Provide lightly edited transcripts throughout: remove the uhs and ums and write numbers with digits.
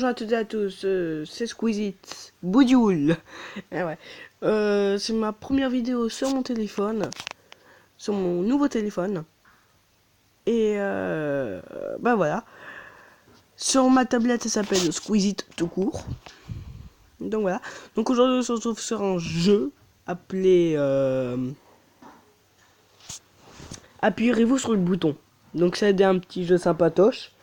à toutes et à tous, c'est Squeezit, Boudioul. Eh ouais. C'est ma première vidéo sur mon téléphone, sur mon nouveau téléphone. Et bah voilà. Sur ma tablette, ça s'appelle Squeezit tout court. Donc voilà. Donc aujourd'hui, on se retrouve sur un jeu appelé Appuyez-vous sur le bouton. Donc c'est un petit jeu sympatoche.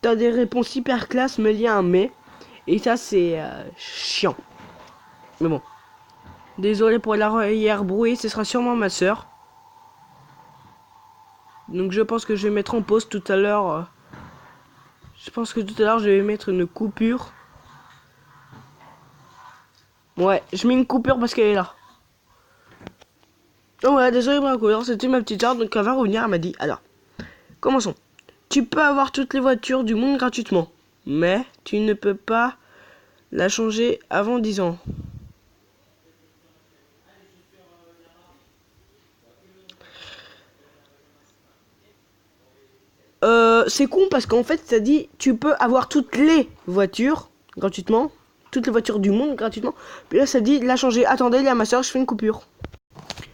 T'as des réponses hyper classe, mais il y a un mais. Et ça, c'est chiant. Mais bon. Désolé pour l'arrière-bruit, ce sera sûrement ma soeur. Donc je pense que je vais mettre en pause tout à l'heure. Je pense que tout à l'heure, je vais mettre une coupure. Ouais, je mets une coupure parce qu'elle est là. Donc voilà, désolé pour la couleur, c'était ma petite soeur. Donc elle va revenir, elle m'a dit, alors, commençons. Tu peux avoir toutes les voitures du monde gratuitement. Mais tu ne peux pas la changer avant 10 ans. C'est con parce qu'en fait ça dit tu peux avoir toutes les voitures gratuitement, toutes les voitures du monde gratuitement. Puis là ça dit la changer. Attendez, il y a ma soeur, je fais une coupure.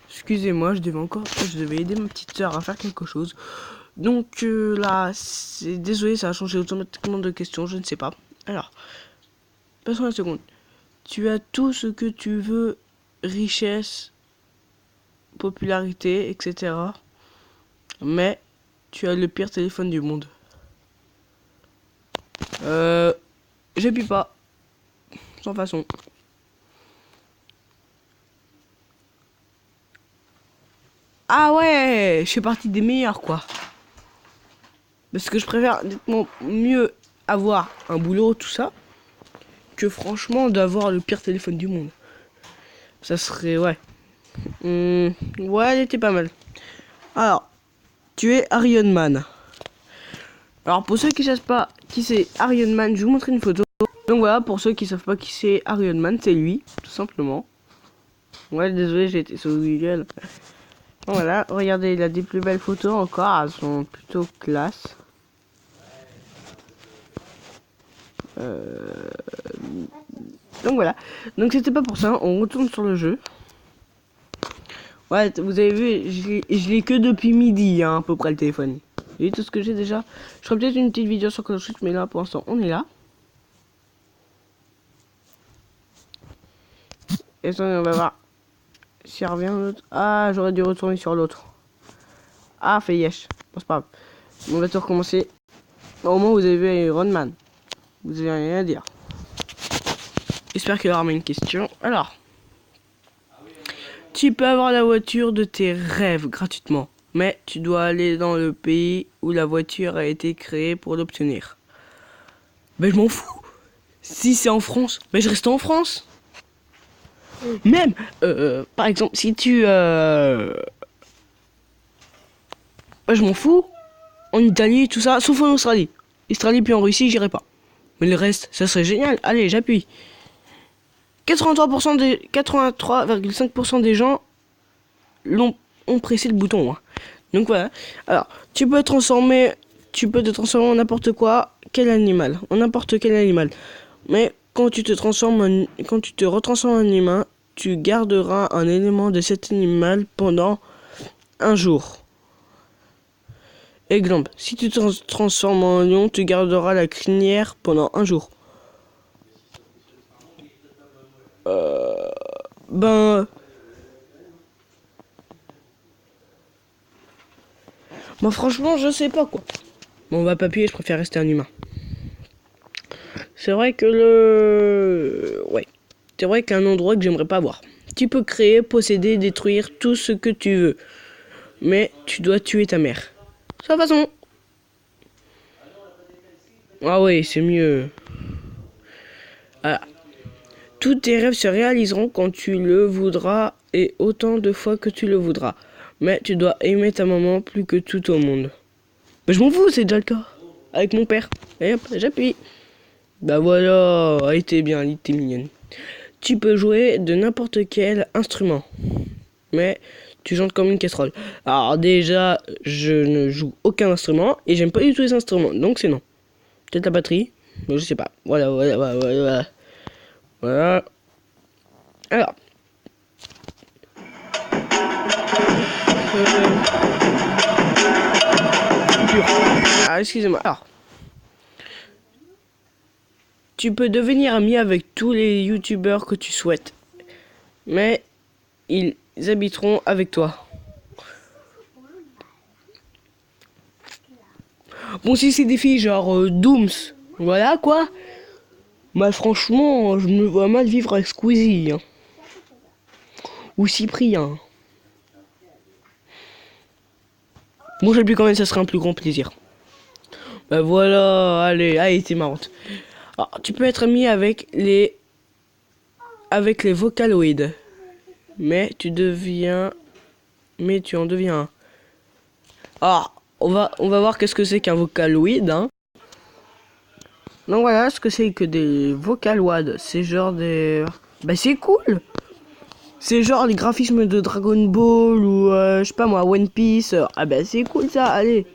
Excusez-moi, je devais aider ma petite soeur à faire quelque chose. Donc là, c'est désolé, ça a changé automatiquement de question, je ne sais pas. Alors, passons à la seconde. Tu as tout ce que tu veux, richesse, popularité, etc. Mais tu as le pire téléphone du monde. J'appuie pas. Sans façon. Ah ouais, je fais partie des meilleurs quoi. Parce que je préfère nettement mieux avoir un boulot, tout ça, que franchement d'avoir le pire téléphone du monde. Ça serait, ouais. Ouais, elle était pas mal. Alors, tu es Iron Man. Alors pour ceux qui savent pas qui c'est Iron Man, je vais vous montrer une photo. Donc voilà, pour ceux qui savent pas qui c'est Iron Man, c'est lui, tout simplement. Ouais, désolé, j'ai été sur Google. Voilà, regardez, il a des plus belles photos encore, elles sont plutôt classe. Donc voilà, donc c'était pas pour ça, on retourne sur le jeu. Ouais, vous avez vu, je l'ai que depuis midi, hein, à peu près le téléphone. Vous voyez tout ce que j'ai déjà. Je ferai peut-être une petite vidéo sur Call of Duty, mais là pour l'instant on est là. Et ça, on va voir si revient l'autre. Ah, j'aurais dû retourner sur l'autre. Ah, fait yesh. Bon, c'est pas grave. On va tout recommencer. Au moins, vous avez vu Iron Man. Vous avez rien à dire. J'espère qu'il y aura une question. Alors, tu peux avoir la voiture de tes rêves gratuitement. Mais tu dois aller dans le pays où la voiture a été créée pour l'obtenir. Ben, je m'en fous. Si c'est en France, ben, je reste en France. Même, par exemple, si tu... je m'en fous. En Italie, tout ça, sauf en Australie. Australie puis en Russie, j'irai pas. Mais le reste, ça serait génial. Allez, j'appuie. 83,5% des gens ont pressé le bouton. Hein. Donc voilà. Alors, tu peux te transformer en n'importe quoi, en n'importe quel animal. Mais quand tu te retransformes en humain, tu garderas un élément de cet animal pendant un jour. Exemple, si tu te transformes en lion, tu garderas la crinière pendant un jour. Ben... Bon, franchement, je sais pas quoi. Bon, on va pas appuyer, je préfère rester un humain. C'est vrai que ouais. C'est vrai qu'un endroit que j'aimerais pas avoir. Tu peux créer, posséder, détruire tout ce que tu veux. Mais tu dois tuer ta mère. Sans façon. Ah ouais, c'est mieux. Voilà. Tous tes rêves se réaliseront quand tu le voudras et autant de fois que tu le voudras. Mais tu dois aimer ta maman plus que tout au monde. Mais je m'en fous, c'est déjà le cas. Avec mon père. Et hop, j'appuie. Bah voilà, elle était bien, elle était mignonne. Tu peux jouer de n'importe quel instrument. Mais Tu chantes comme une casserole. Alors déjà, je ne joue aucun instrument et j'aime pas du tout les instruments, donc c'est non. Peut-être la batterie, mais je sais pas. Voilà. Voilà. Alors. Ah, excusez-moi. Alors. Tu peux devenir ami avec tous les youtubeurs que tu souhaites, mais ils habiteront avec toi. Bon, si c'est des filles genre Dooms, voilà quoi. Bah franchement, je me vois mal vivre avec Squeezie. Hein. Ou Cyprien. Bon, je sais plus quand même, ça serait un plus grand plaisir. Bah voilà, allez, t'es marrante. Alors, tu peux être ami avec les vocaloïdes. Mais tu en deviens un. Alors, on va voir qu'est-ce que c'est qu'un vocaloïde, hein. Donc voilà, ce que c'est que des vocaloids. C'est genre des... Bah c'est cool. C'est genre les graphismes de Dragon Ball ou je sais pas moi, One Piece. Ah bah c'est cool ça, allez.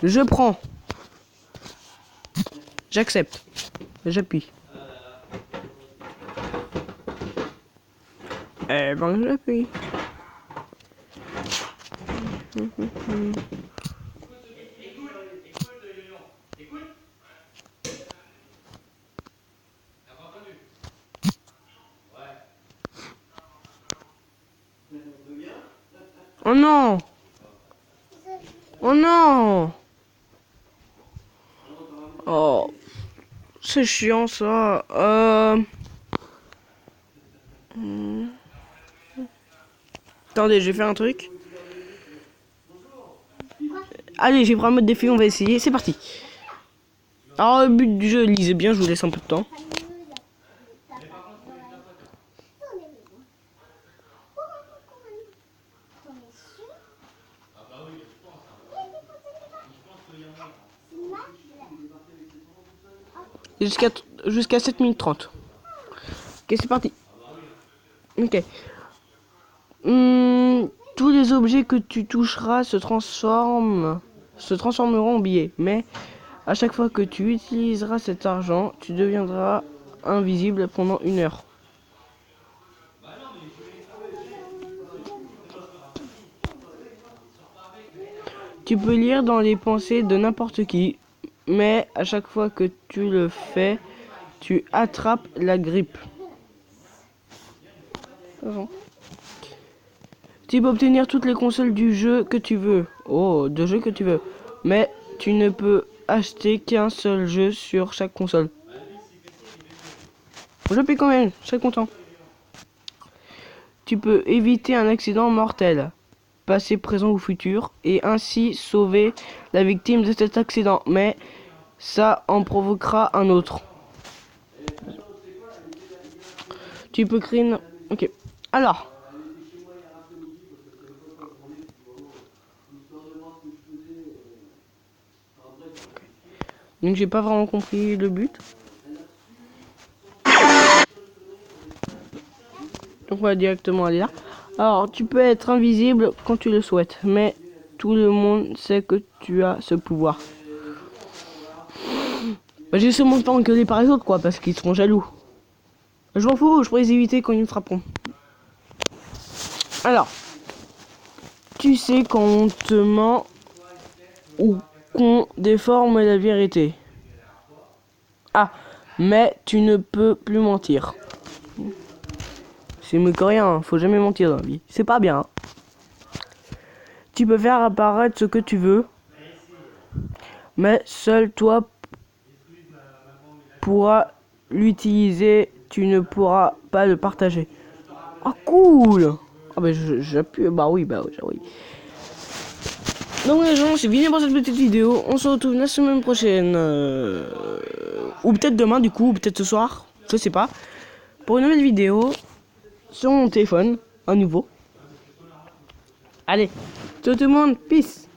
Je prends. J'accepte. J'appuie. Eh ben j'appuie. Oh non. Oh non. Oh. C'est chiant ça. Attendez, je vais faire un truc. Allez, j'ai pris un mode défi, on va essayer. C'est parti. Alors, le but du jeu, lisez bien, je vous laisse un peu de temps. Jusqu'à 7 minutes 30. Ok, c'est parti. Ok. Tous les objets que tu toucheras se transformeront en billets. Mais à chaque fois que tu utiliseras cet argent, tu deviendras invisible pendant 1 heure. Tu peux lire dans les pensées de n'importe qui, mais à chaque fois que tu le fais, tu attrapes la grippe. Tu peux obtenir toutes les consoles du jeu que tu veux. Oh, de jeux que tu veux. Mais tu ne peux acheter qu'un seul jeu sur chaque console. Je paye quand même, je serai content. Tu peux éviter un accident mortel, passé, présent ou futur, et ainsi sauver la victime de cet accident. Mais ça en provoquera un autre. Tu peux créer une... Ok. Alors. Donc j'ai pas vraiment compris le but. Donc on va directement aller là. Alors tu peux être invisible quand tu le souhaites, mais tout le monde sait que tu as ce pouvoir. Bah, j'ai seulement pas engueulé par les autres quoi, parce qu'ils seront jaloux. Je m'en fous, je pourrais les éviter quand ils me frapperont. Alors, tu sais quand on te ment ou qu'on déforme la vérité. Ah, mais tu ne peux plus mentir. C'est mieux que rien, faut jamais mentir dans la vie. C'est pas bien. Tu peux faire apparaître ce que tu veux, mais seul toi pourras l'utiliser, tu ne pourras pas le partager. Ah cool. Ah bah j'appuie, bah oui. Donc les gens, c'est fini pour cette petite vidéo. On se retrouve la semaine prochaine. Ou peut-être demain du coup, ou peut-être ce soir. Je sais pas. Pour une nouvelle vidéo. Sur mon téléphone. À nouveau. Allez. Ciao tout le monde. Peace.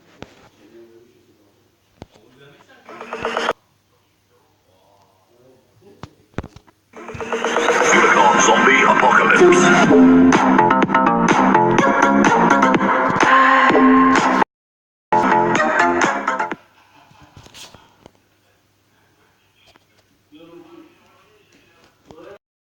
Zombie apocalypse.